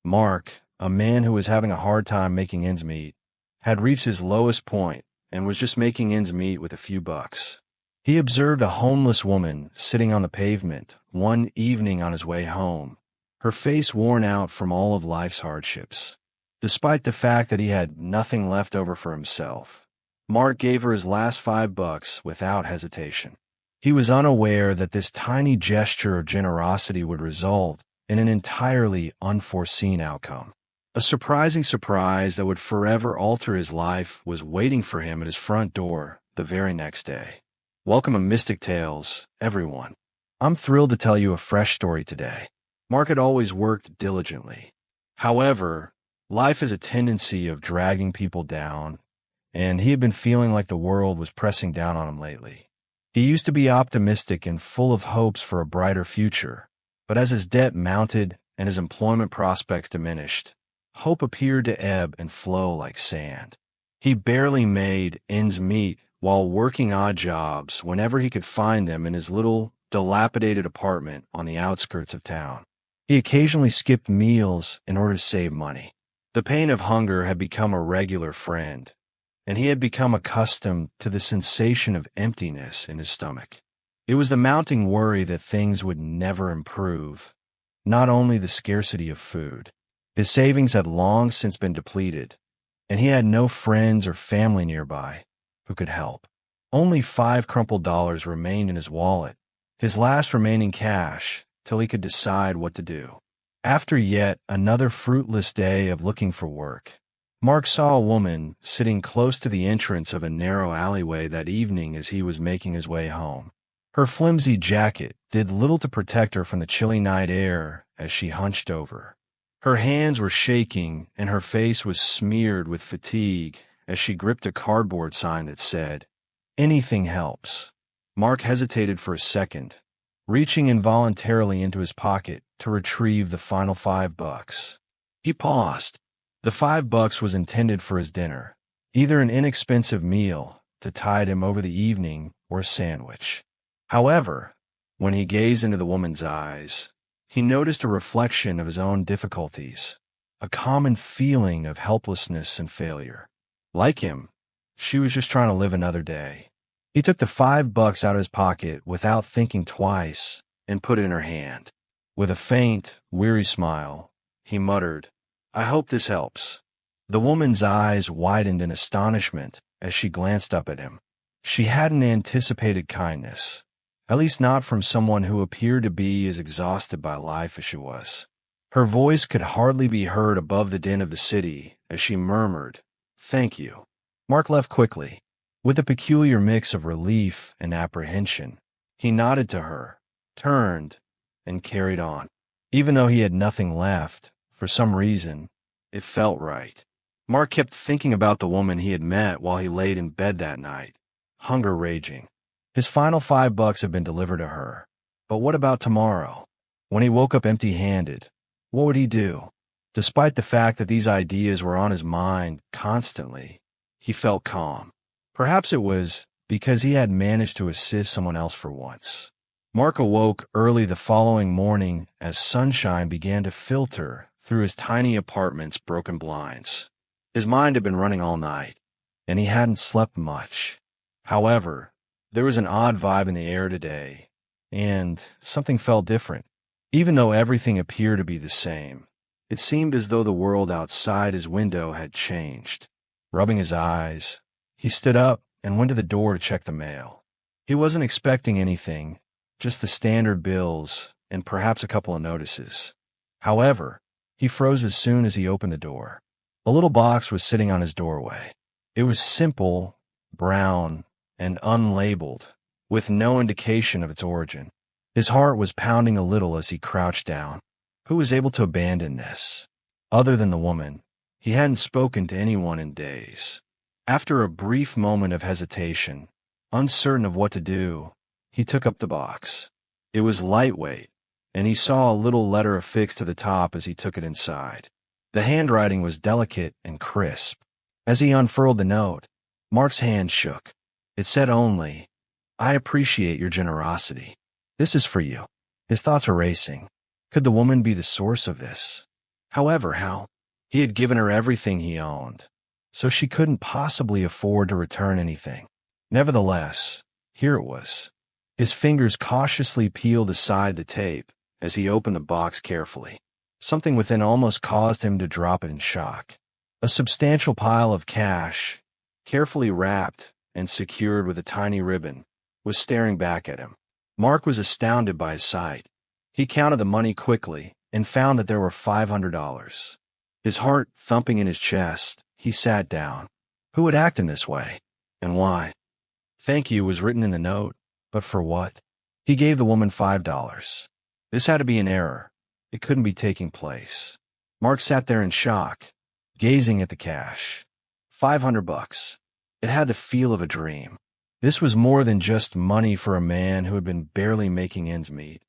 Mark, a man who was having a hard time making ends meet, had reached his lowest point and was just making ends meet with a few bucks. He observed a homeless woman sitting on the pavement one evening on his way home, her face worn out from all of life's hardships. Despite the fact that he had nothing left over for himself, Mark gave her his last $5 without hesitation. He was unaware that this tiny gesture of generosity would result in an entirely unforeseen outcome. A surprising surprise that would forever alter his life was waiting for him at his front door the very next day. Welcome to Mystic Tales, everyone. I'm thrilled to tell you a fresh story today. Mark had always worked diligently. However, life has a tendency of dragging people down, and he had been feeling like the world was pressing down on him lately. He used to be optimistic and full of hopes for a brighter future, but as his debt mounted and his employment prospects diminished, hope appeared to ebb and flow like sand. He barely made ends meet while working odd jobs whenever he could find them in his little, dilapidated apartment on the outskirts of town. He occasionally skipped meals in order to save money. The pain of hunger had become a regular friend, and he had become accustomed to the sensation of emptiness in his stomach. It was the mounting worry that things would never improve, not only the scarcity of food. His savings had long since been depleted, and he had no friends or family nearby who could help. Only $5 crumpled dollars remained in his wallet, his last remaining cash, till he could decide what to do. After yet another fruitless day of looking for work, Mark saw a woman sitting close to the entrance of a narrow alleyway that evening as he was making his way home. Her flimsy jacket did little to protect her from the chilly night air as she hunched over. Her hands were shaking and her face was smeared with fatigue as she gripped a cardboard sign that said, "Anything helps." Mark hesitated for a second, reaching involuntarily into his pocket to retrieve the final $5. He paused. The $5 was intended for his dinner, either an inexpensive meal to tide him over the evening or a sandwich. However, when he gazed into the woman's eyes, he noticed a reflection of his own difficulties, a common feeling of helplessness and failure. Like him, she was just trying to live another day. He took the $5 out of his pocket without thinking twice and put it in her hand. With a faint, weary smile, he muttered, "I hope this helps." The woman's eyes widened in astonishment as she glanced up at him. She hadn't anticipated kindness, at least not from someone who appeared to be as exhausted by life as she was. Her voice could hardly be heard above the din of the city as she murmured, "Thank you." Mark left quickly. With a peculiar mix of relief and apprehension, he nodded to her, turned, and carried on. Even though he had nothing left, for some reason, it felt right. Mark kept thinking about the woman he had met while he laid in bed that night, hunger raging. His final $5 had been delivered to her. But what about tomorrow? When he woke up empty-handed, what would he do? Despite the fact that these ideas were on his mind constantly, he felt calm. Perhaps it was because he had managed to assist someone else for once. Mark awoke early the following morning as sunshine began to filter through his tiny apartment's broken blinds. His mind had been running all night, and he hadn't slept much. However, there was an odd vibe in the air today, and something felt different. Even though everything appeared to be the same, it seemed as though the world outside his window had changed. Rubbing his eyes, he stood up and went to the door to check the mail. He wasn't expecting anything, just the standard bills and perhaps a couple of notices. However, he froze as soon as he opened the door. A little box was sitting on his doorway. It was simple, brown, and unlabeled, with no indication of its origin. His heart was pounding a little as he crouched down. Who was able to abandon this? Other than the woman, he hadn't spoken to anyone in days. After a brief moment of hesitation, uncertain of what to do, he took up the box. It was lightweight, and he saw a little letter affixed to the top as he took it inside. The handwriting was delicate and crisp. As he unfurled the note, Mark's hand shook. It said only, "I appreciate your generosity. This is for you." His thoughts were racing. Could the woman be the source of this? However, how? He had given her everything he owned, so she couldn't possibly afford to return anything. Nevertheless, here it was. His fingers cautiously peeled aside the tape as he opened the box carefully. Something within almost caused him to drop it in shock. A substantial pile of cash, carefully wrapped and secured with a tiny ribbon, was staring back at him. Mark was astounded by his sight. He counted the money quickly and found that there were $500. His heart thumping in his chest, he sat down. Who would act in this way? And why? Thank you was written in the note, but for what? He gave the woman $5. This had to be an error. It couldn't be taking place. Mark sat there in shock, gazing at the cash. $500. It had the feel of a dream. This was more than just money for a man who had been barely making ends meet.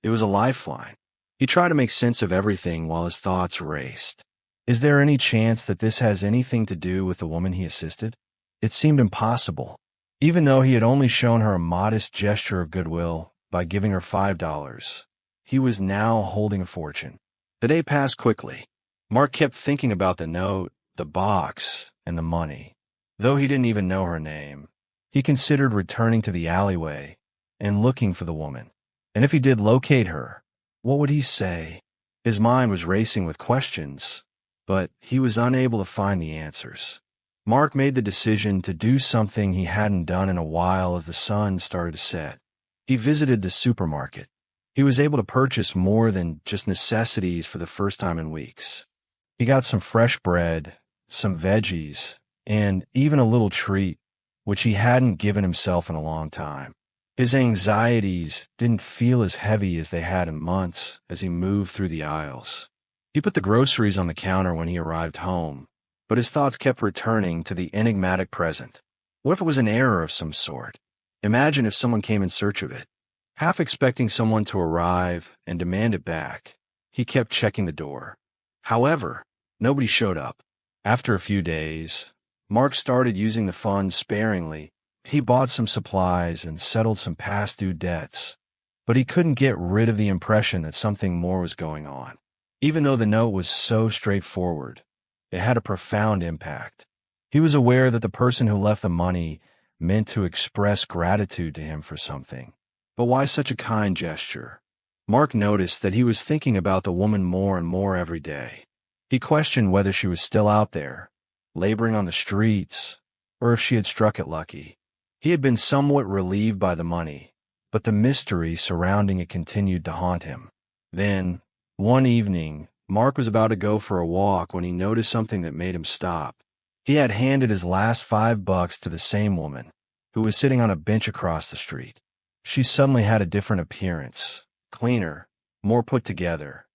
It was a lifeline. He tried to make sense of everything while his thoughts raced. Is there any chance that this has anything to do with the woman he assisted? It seemed impossible. Even though he had only shown her a modest gesture of goodwill by giving her $5, he was now holding a fortune. The day passed quickly. Mark kept thinking about the note, the box, and the money. Though he didn't even know her name, he considered returning to the alleyway and looking for the woman. And if he did locate her, what would he say? His mind was racing with questions, but he was unable to find the answers. Mark made the decision to do something he hadn't done in a while as the sun started to set. He visited the supermarket. He was able to purchase more than just necessities for the first time in weeks. He got some fresh bread, some veggies, and even a little treat, which he hadn't given himself in a long time. His anxieties didn't feel as heavy as they had in months as he moved through the aisles. He put the groceries on the counter when he arrived home, but his thoughts kept returning to the enigmatic present. What if it was an error of some sort? Imagine if someone came in search of it. Half expecting someone to arrive and demand it back, he kept checking the door. However, nobody showed up. After a few days, Mark started using the funds sparingly. He bought some supplies and settled some past-due debts, but he couldn't get rid of the impression that something more was going on. Even though the note was so straightforward, it had a profound impact. He was aware that the person who left the money meant to express gratitude to him for something. But why such a kind gesture? Mark noticed that he was thinking about the woman more and more every day. He questioned whether she was still out there, laboring on the streets, or if she had struck it lucky. He had been somewhat relieved by the money, but the mystery surrounding it continued to haunt him. Then, one evening, Mark was about to go for a walk when he noticed something that made him stop. He had handed his last $5 to the same woman, who was sitting on a bench across the street. She suddenly had a different appearance, cleaner, more put together,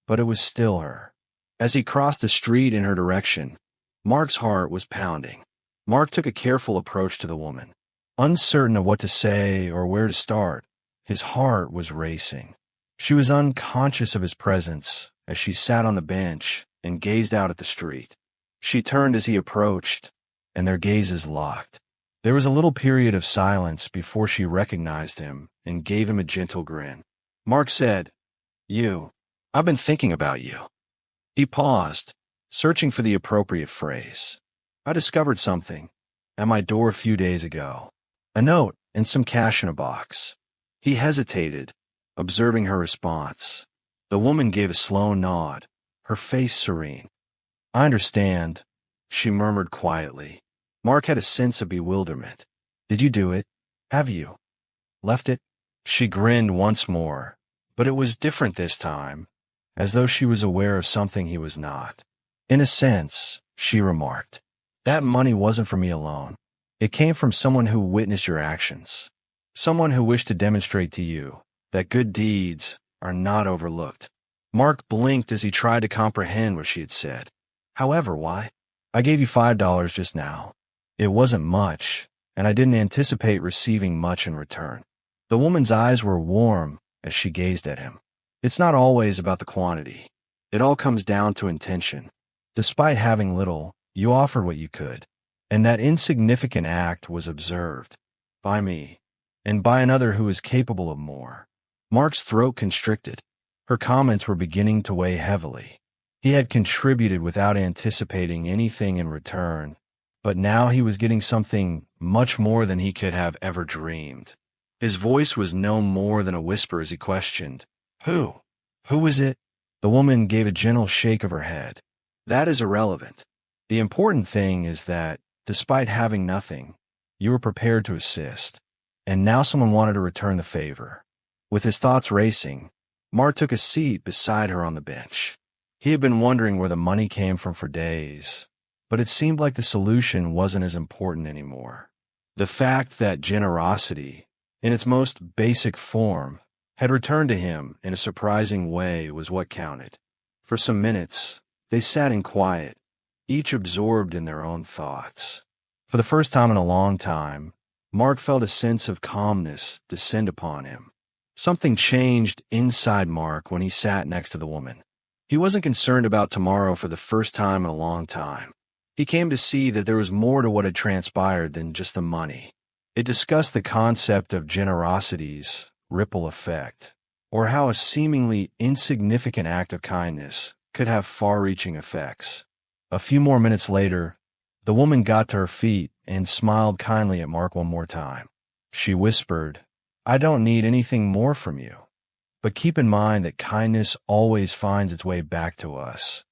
but it was still her. As he crossed the street in her direction, Mark's heart was pounding. Mark took a careful approach to the woman. Uncertain of what to say or where to start, his heart was racing. She was unconscious of his presence as she sat on the bench and gazed out at the street. She turned as he approached, and their gazes locked. There was a little period of silence before she recognized him and gave him a gentle grin. Mark said, I've been thinking about you." He paused, searching for the appropriate phrase. "I discovered something at my door a few days ago. A note and some cash in a box." He hesitated, observing her response. The woman gave a slow nod, her face serene. "I understand," she murmured quietly. Mark had a sense of bewilderment. "Did you do it? Have you left it?" She grinned once more, but it was different this time, as though she was aware of something he was not. "In a sense," she remarked, "that money wasn't for me alone. It came from someone who witnessed your actions, someone who wished to demonstrate to you that good deeds are not overlooked." Mark blinked as he tried to comprehend what she had said. "However, why? I gave you $5 just now. It wasn't much, and I didn't anticipate receiving much in return." The woman's eyes were warm as she gazed at him. "It's not always about the quantity. It all comes down to intention. Despite having little, you offered what you could, and that insignificant act was observed by me and by another who is capable of more." Mark's throat constricted. Her comments were beginning to weigh heavily. He had contributed without anticipating anything in return, but now he was getting something much more than he could have ever dreamed. His voice was no more than a whisper as he questioned, "Who? Who is it?" The woman gave a gentle shake of her head. "That is irrelevant. The important thing is that, despite having nothing, you were prepared to assist. And now someone wanted to return the favor." With his thoughts racing, Mark took a seat beside her on the bench. He had been wondering where the money came from for days, but it seemed like the solution wasn't as important anymore. The fact that generosity, in its most basic form, had returned to him in a surprising way was what counted. For some minutes, they sat in quiet, each absorbed in their own thoughts. For the first time in a long time, Mark felt a sense of calmness descend upon him. Something changed inside Mark when he sat next to the woman. He wasn't concerned about tomorrow for the first time in a long time. He came to see that there was more to what had transpired than just the money. It discussed the concept of generosity's ripple effect, or how a seemingly insignificant act of kindness could have far-reaching effects. A few more minutes later, the woman got to her feet and smiled kindly at Mark one more time. She whispered, "I don't need anything more from you. But keep in mind that kindness always finds its way back to us,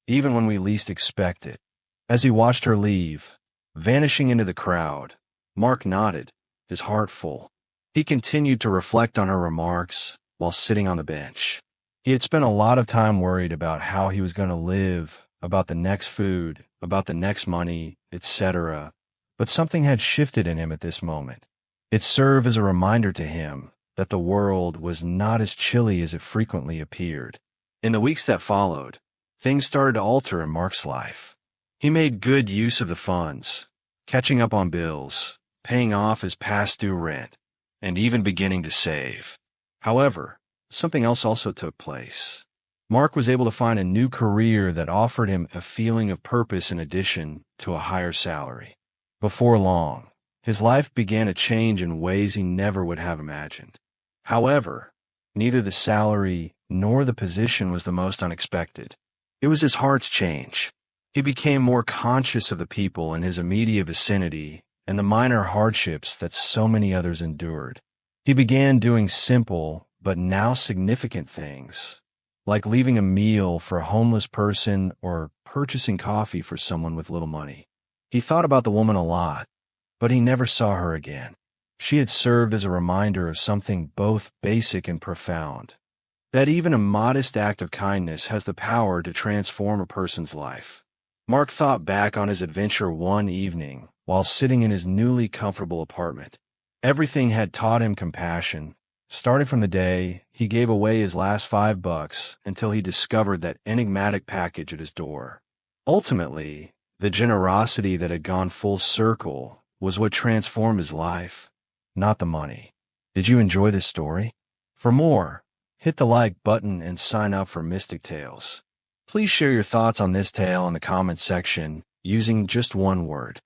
even when we least expect it." As he watched her leave, vanishing into the crowd, Mark nodded, his heart full. He continued to reflect on her remarks while sitting on the bench. He had spent a lot of time worried about how he was going to live, about the next food, about the next money, etc. But something had shifted in him at this moment. It served as a reminder to him that the world was not as chilly as it frequently appeared. In the weeks that followed, things started to alter in Mark's life. He made good use of the funds, catching up on bills, paying off his past due rent, and even beginning to save. However, something else also took place. Mark was able to find a new career that offered him a feeling of purpose in addition to a higher salary. Before long, his life began to change in ways he never would have imagined. However, neither the salary nor the position was the most unexpected. It was his heart's change. He became more conscious of the people in his immediate vicinity and the minor hardships that so many others endured. He began doing simple but now significant things, like leaving a meal for a homeless person or purchasing coffee for someone with little money. He thought about the woman a lot, but he never saw her again. She had served as a reminder of something both basic and profound, that even a modest act of kindness has the power to transform a person's life. Mark thought back on his adventure one evening while sitting in his newly comfortable apartment. Everything had taught him compassion. Starting from the day he gave away his last $5 until he discovered that enigmatic package at his door. Ultimately, the generosity that had gone full circle was what transformed his life, not the money. Did you enjoy this story? For more, hit the like button and sign up for Mystic Tales. Please share your thoughts on this tale in the comments section using just one word.